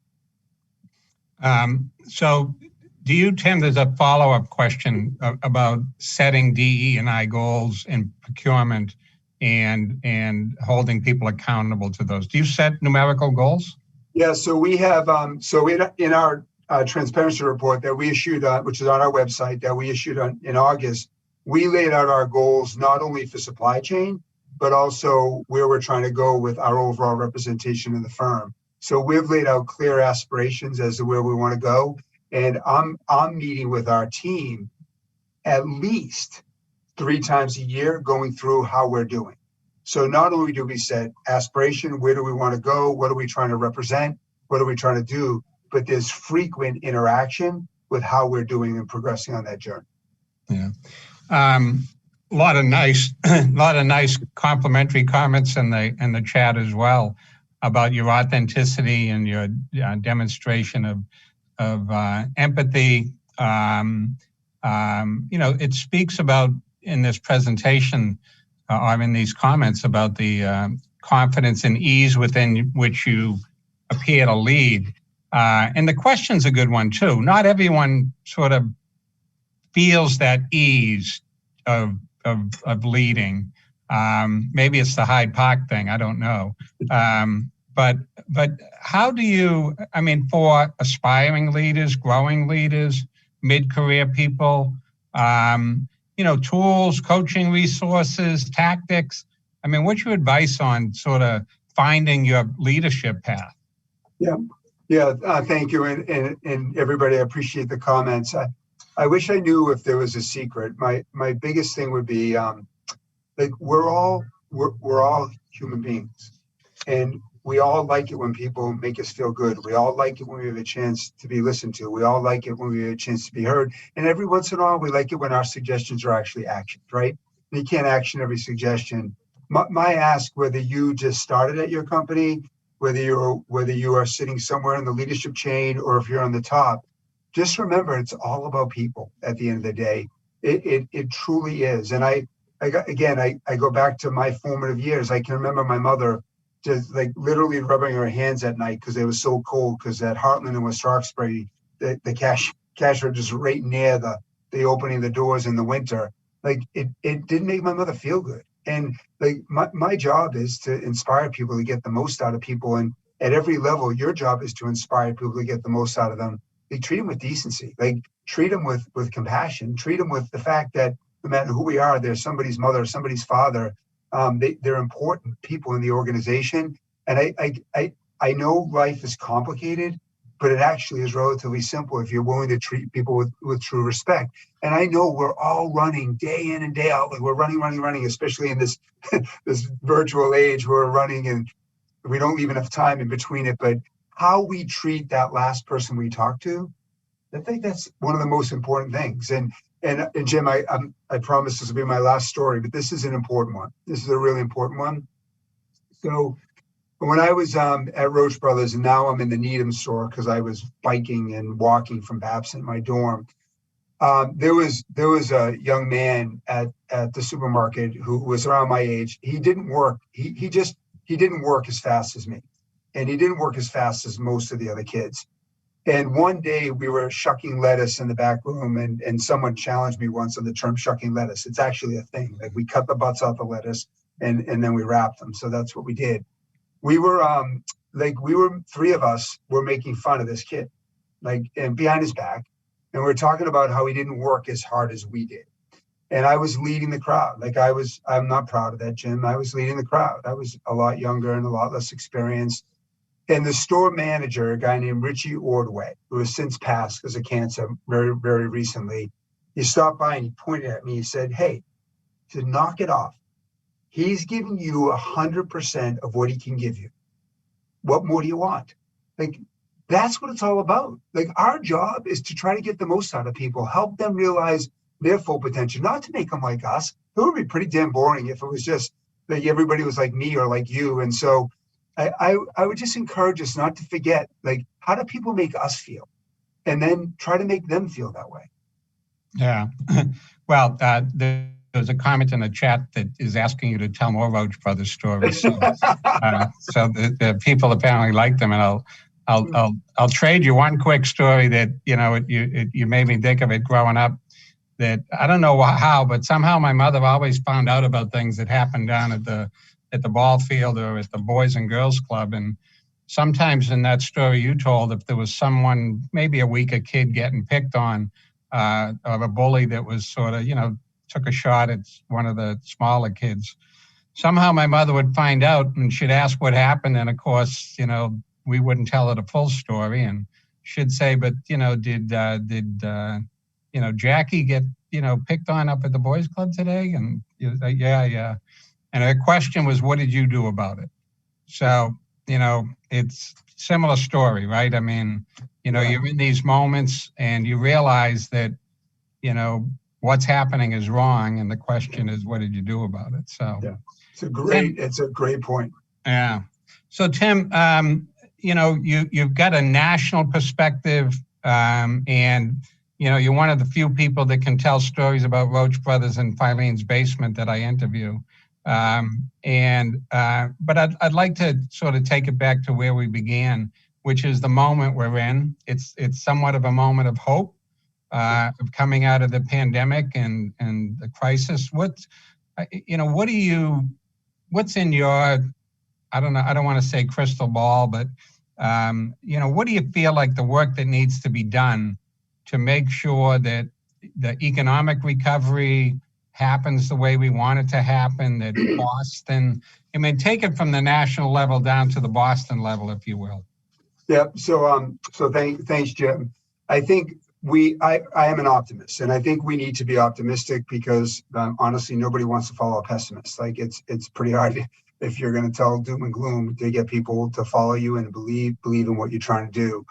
So do you, Tim, there's a follow-up question about setting DE&I goals in procurement and holding people accountable to those. Do you set numerical goals?
Yeah, so we have, in our transparency report that we issued, which is on our website, that we issued in August, we laid out our goals not only for supply chain, but also where we're trying to go with our overall representation in the firm. So we've laid out clear aspirations as to where we want to go. And I'm meeting with our team at least 3 times a year, going through how we're doing. So not only do we set aspiration, where do we want to go? What are we trying to represent? What are we trying to do? But there's frequent interaction with how we're doing and progressing on that journey.
Yeah. A lot of nice complimentary comments in the chat as well about your authenticity and your demonstration of empathy. It speaks about in this presentation or in these comments about the confidence and ease within which you appear to lead. And the question's a good one too. Not everyone sort of feels that ease of leading. Maybe it's the Hyde Park thing, I don't know. But how do you, for aspiring leaders, growing leaders, mid-career people, tools, coaching resources, tactics, what's your advice on sort of finding your leadership path?
Thank you. And everybody, I appreciate the comments. I wish I knew if there was a secret. My biggest thing would be, we're all human beings, and we all like it when people make us feel good. We all like it when we have a chance to be listened to. We all like it when we have a chance to be heard. And every once in a while, we like it when our suggestions are actually actioned, right? And you can't action every suggestion. My ask, whether you just started at your company, whether you are sitting somewhere in the leadership chain, or if you're on the top, just remember, it's all about people at the end of the day. It truly is. And I go back to my formative years. I can remember my mother just literally rubbing her hands at night because it was so cold, because at Heartland and West Roxbury, the cash register right near the opening of the doors in the winter, it didn't make my mother feel good. And my job is to inspire people to get the most out of people. And at every level, your job is to inspire people to get the most out of them. Treat them with decency, treat them with compassion, treat them with the fact that no matter who we are, they're somebody's mother, somebody's father. They're important people in the organization. And I know life is complicated, but it actually is relatively simple if you're willing to treat people with true respect. And I know we're all running day in and day out. We're running, especially in this this virtual age. We're running and we don't leave enough time in between it. But how we treat that last person we talk to, I think that's one of the most important things. And Jim, I promise this will be my last story, but this is an important one. This is a really important one. So when I was at Roche Brothers, and now I'm in the Needham store because I was biking and walking from Babson, my dorm, there was a young man at the supermarket who was around my age. He didn't work. He didn't work as fast as me, and he didn't work as fast as most of the other kids. And one day we were shucking lettuce in the back room, and someone challenged me once on the term shucking lettuce. It's actually a thing. We cut the butts off the lettuce and then we wrapped them. So that's what we did. We were 3 of us were making fun of this kid, and behind his back. And we're talking about how he didn't work as hard as we did. And I was leading the crowd. I'm not proud of that, Jim. I was leading the crowd. I was a lot younger and a lot less experienced. And the store manager, a guy named Richie Ordway, who has since passed because of cancer very, very recently, he stopped by and he pointed at me. He said, "Hey," he said, "knock it off. He's giving you 100% of what he can give you. What more do you want?" That's what it's all about. Our job is to try to get the most out of people, help them realize their full potential, not to make them like us. It would be pretty damn boring if it was just everybody was like me or like you. And so I would just encourage us not to forget, like, how do people make us feel? And then try to make them feel that way.
Yeah. Well, there's a comment in the chat that is asking you to tell more Roach Brothers stories. So the people apparently like them, and I'll trade you one quick story that you made me think of it growing up. That I don't know how, but somehow my mother always found out about things that happened down at the ball field or at the Boys and Girls Club. And sometimes in that story you told, if there was someone, maybe a weaker kid getting picked on, of a bully that was sort of, took a shot at one of the smaller kids, somehow my mother would find out and she'd ask what happened. And of course, we wouldn't tell her the full story. And she'd say, but, did Jackie get, picked on up at the boys club today? And yeah. And her question was, what did you do about it? So, it's similar story, right? I mean, you're in these moments and you realize that, what's happening is wrong. And the question is, what did you do about it? So
yeah, it's a great point.
Yeah. So Tim, you've got a national perspective, and you're one of the few people that can tell stories about Roach Brothers and Filene's basement that I interview. But I'd like to sort of take it back to where we began, which is the moment we're in. It's somewhat of a moment of hope, of coming out of the pandemic and the crisis. What's in your, I don't know, I don't want to say crystal ball, but what do you feel like the work that needs to be done to make sure that the economic recovery happens the way we want it to happen, that Boston, take it from the national level down to the Boston level, if you will.
Yeah. So thanks, Jim. I think I am an optimist, and I think we need to be optimistic because honestly, nobody wants to follow a pessimist. Like it's pretty hard if you're going to tell doom and gloom to get people to follow you and believe in what you're trying to do.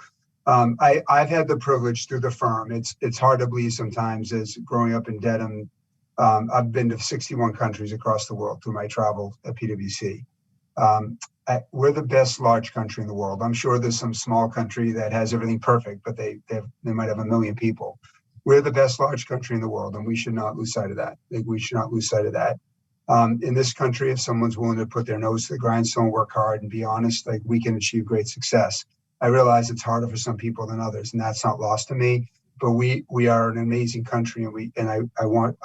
I've had the privilege through the firm. It's hard to believe sometimes, as growing up in Dedham. I've been to 61 countries across the world through my travel at PwC. We're the best large country in the world. I'm sure there's some small country that has everything perfect, but they might have 1 million people. We're the best large country in the world, and we should not lose sight of that. We should not lose sight of that. In this country, if someone's willing to put their nose to the grindstone, work hard, and be honest, we can achieve great success. I realize it's harder for some people than others, and that's not lost to me. But we are an amazing country, and I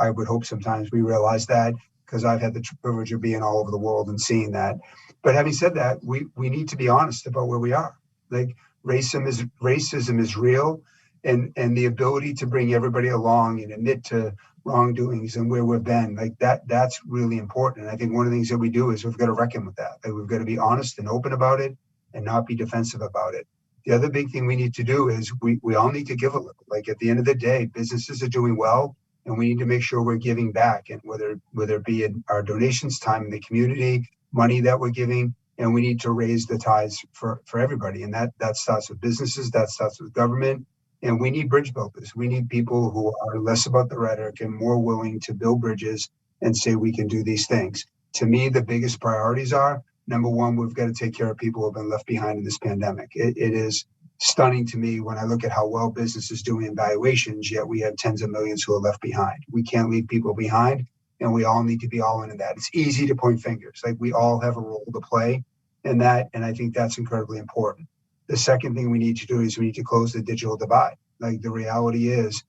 would hope sometimes we realize that, because I've had the privilege of being all over the world and seeing that. But having said that, we need to be honest about where we are. Like racism is real, and the ability to bring everybody along and admit to wrongdoings and where we've been, that's really important. And I think one of the things that we do is we've got to reckon with that. We've got to be honest and open about it and not be defensive about it. The other big thing we need to do is we all need to give a little. Like at the end of the day, businesses are doing well, and we need to make sure we're giving back, and whether it be in our donations, time in the community, money that we're giving, and we need to raise the ties for everybody. And that starts with businesses, that starts with government, and we need bridge builders. We need people who are less about the rhetoric and more willing to build bridges and say we can do these things. To me, the biggest priorities are, number one, we've got to take care of people who have been left behind in this pandemic. It is stunning to me when I look at how well business is doing in valuations, yet we have tens of millions who are left behind. We can't leave people behind, and we all need to be all into that. It's easy to point fingers. Like we all have a role to play in that, and I think that's incredibly important. The second thing we need to do is we need to close the digital divide. Like the reality is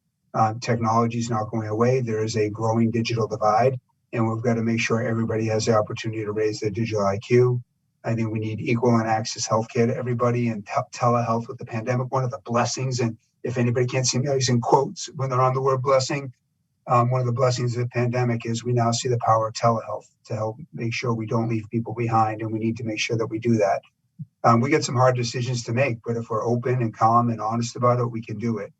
technology is not going away. There is a growing digital divide, and we've got to make sure everybody has the opportunity to raise their digital IQ. I think we need equal and access healthcare to everybody, and telehealth with the pandemic. One of the blessings, and if anybody can't see me, I use in quotes when they're on the word blessing. One of the blessings of the pandemic is we now see the power of telehealth to help make sure we don't leave people behind, and we need to make sure that we do that. We get some hard decisions to make, but if we're open and calm and honest about it, we can do it.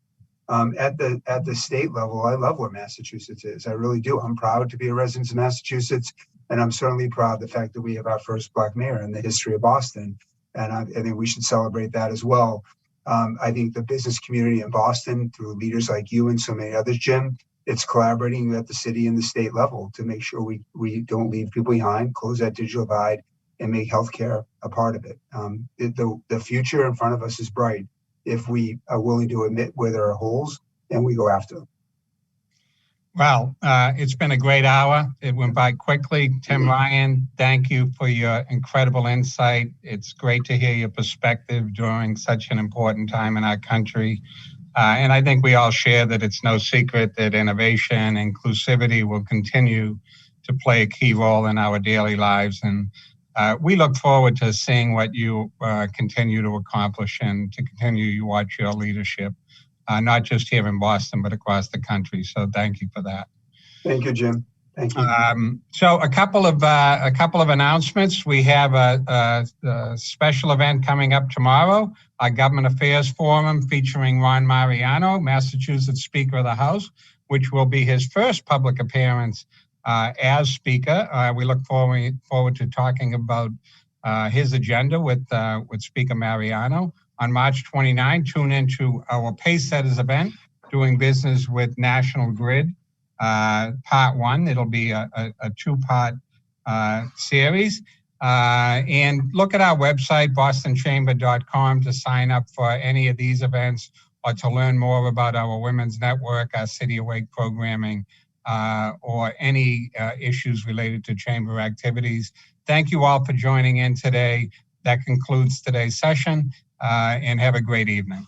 At the state level, I love where Massachusetts is. I really do. I'm proud to be a resident of Massachusetts, and I'm certainly proud of the fact that we have our first Black mayor in the history of Boston, and I think we should celebrate that as well. I think the business community in Boston, through leaders like you and so many others, Jim, it's collaborating at the city and the state level to make sure we don't leave people behind, close that digital divide, and make healthcare a part of it. The future in front of us is bright if we are willing to admit where there are holes and we go after them.
Well, it's been a great hour. It went by quickly. Tim Ryan, thank you for your incredible insight. It's great to hear your perspective during such an important time in our country. And I think we all share that it's no secret that innovation, inclusivity will continue to play a key role in our daily lives. And we look forward to seeing what you continue to accomplish and to continue to watch your leadership, not just here in Boston, but across the country. So thank you for that.
Thank you, Jim. Thank you.
So a couple of announcements. We have a special event coming up tomorrow, our Government Affairs Forum featuring Ron Mariano, Massachusetts Speaker of the House, which will be his first public appearance as Speaker. We look forward to talking about his agenda with Speaker Mariano. On March 29, tune into our Pace Setters event, Doing Business with National Grid. Part 1. It'll be a 2-part series. And look at our website, bostonchamber.com, to sign up for any of these events or to learn more about our Women's Network, our City Awake programming, or any issues related to Chamber activities. Thank you all for joining in today. That concludes today's session, and have a great evening.